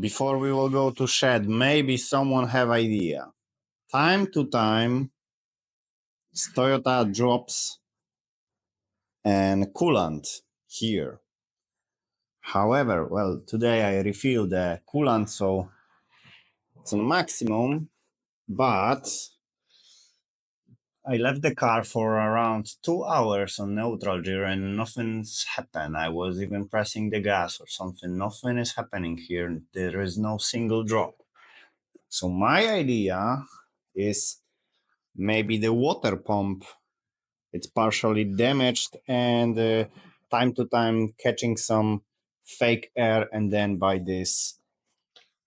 Before we will go to shed, maybe someone have idea. Time to time, Toyota drops an coolant here. However, well, today I refilled the coolant, so it's on maximum, but I left the car for around 2 hours on neutral gear and nothing's happened. I was even pressing the gas or something. Nothing is happening here. There is no single drop. So my idea is maybe the water pump, it's partially damaged and time to time catching some fake air, and then by this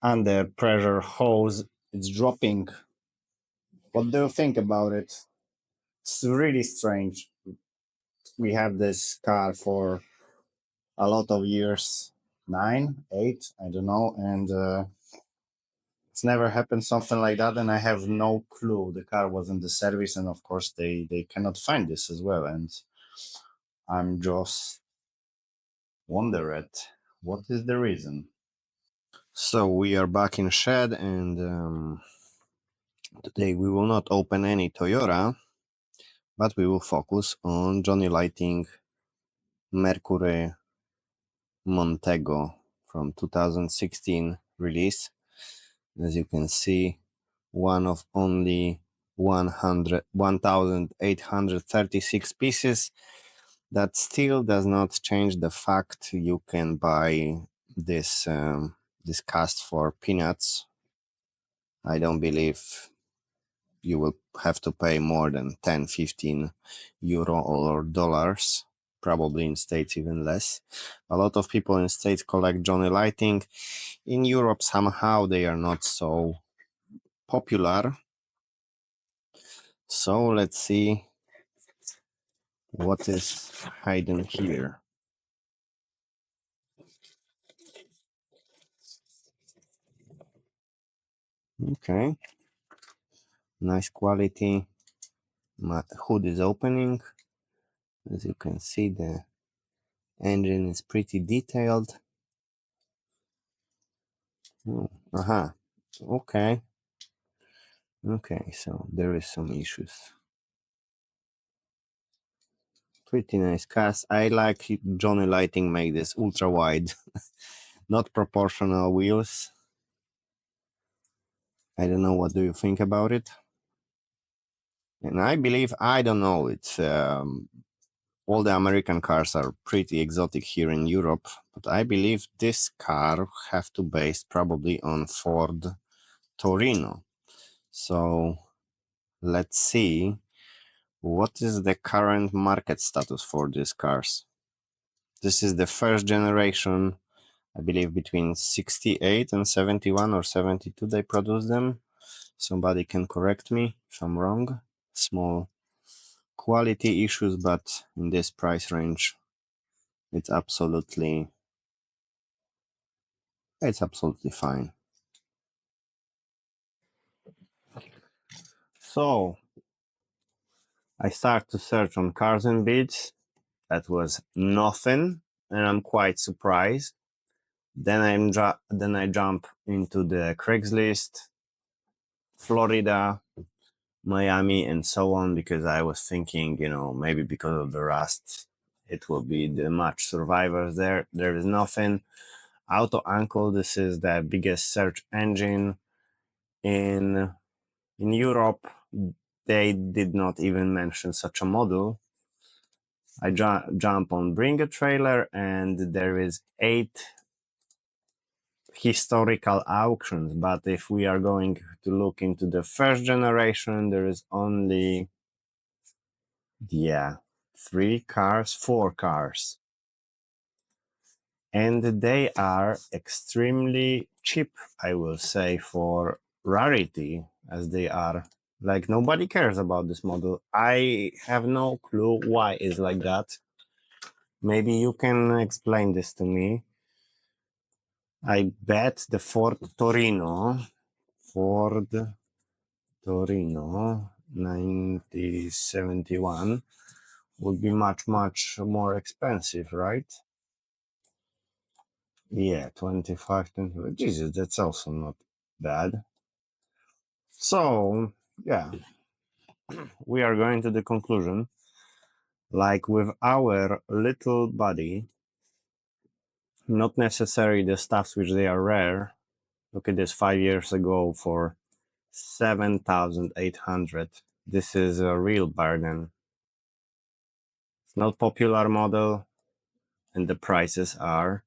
under pressure hose it's dropping. What do you think about it? It's really strange. We have this car for a lot of years, 9, 8, I don't know, and it's never happened something like that, and I have no clue. The car was in the service, and of course they cannot find this as well, and I'm just wonder at what is the reason. So we are back in shed, and today we will not open any Toyota, but we will focus on Johnny Lighting Mercury Montego from 2016 release. As you can see, one of only 1,836 pieces. That still does not change the fact you can buy this cast for peanuts. I don't believe you will have to pay more than 10, 15 euro or dollars. Probably in States even less. A lot of people in States collect Johnny Lighting. In Europe, somehow they are not so popular. So let's see what is hidden here. Okay, nice quality. My hood is opening. As you can see, the engine is pretty detailed. Okay. Okay, so there is some issues. Pretty nice cast. I like Johnny Lighting make this ultra wide, not proportional wheels. I don't know, what do you think about it? And I believe, I don't know, it's all the American cars are pretty exotic here in Europe, but I believe this car have to base probably on Ford Torino. So let's see what is the current market status for these cars. This is the first generation, I believe between 68 and 71 or 72 they produce them. Somebody can correct me if I'm wrong. Small quality issues, but in this price range it's absolutely fine. So I start to search on cars and bids. That was nothing, and I'm quite surprised. Then I jump into the Craigslist, Florida, Miami, and so on, because I was thinking, maybe because of the rust, it will be the much survivors there. There is nothing. Auto Uncle, this is the biggest search engine in Europe. They did not even mention such a model. I jump on Bring a Trailer, and there is 8 historical auctions, but if we are going to look into the first generation, there is only 4 cars, and they are extremely cheap, I will say, for rarity, as they are. Like, nobody cares about this model. I have no clue why it's like that. Maybe you can explain this to me. I bet the Ford Torino 1971 would be much, much more expensive, right? Yeah, 25, 20. Jesus, that's also not bad. So, yeah, we are going to the conclusion. Like with our little body, not necessarily the stuffs which they are rare. Look at this, 5 years ago for 7,800. This is a real bargain. It's not popular model, and the prices are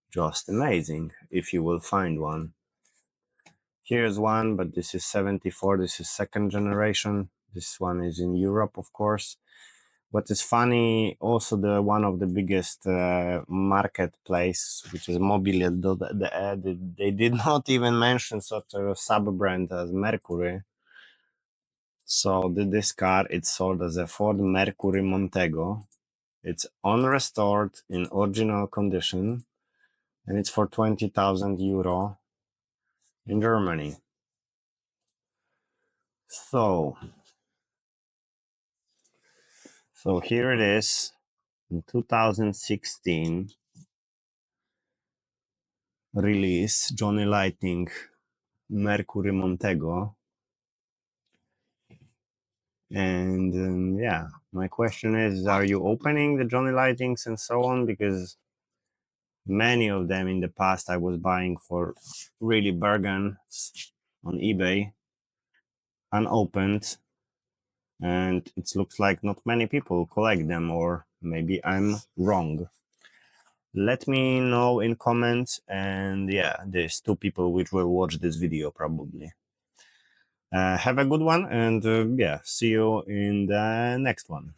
just amazing if you will find one. Here's one, but this is 74. This is second generation. This one is in Europe, of course. What is funny, also the one of the biggest marketplace, which is Mobile, they did not even mention such a sub brand as Mercury. So this car, it's sold as a Ford Mercury Montego. It's unrestored in original condition, and it's for 20,000 euro in Germany. So here it is, in 2016 release, Johnny Lightning Mercury Montego. And yeah, my question is, are you opening the Johnny Lightings and so on? Because many of them in the past I was buying for really bargains on eBay, unopened, and it looks like not many people collect them, or maybe I'm wrong. Let me know in comments, and yeah, there's 2 people which will watch this video probably. Have a good one, and yeah, see you in the next one.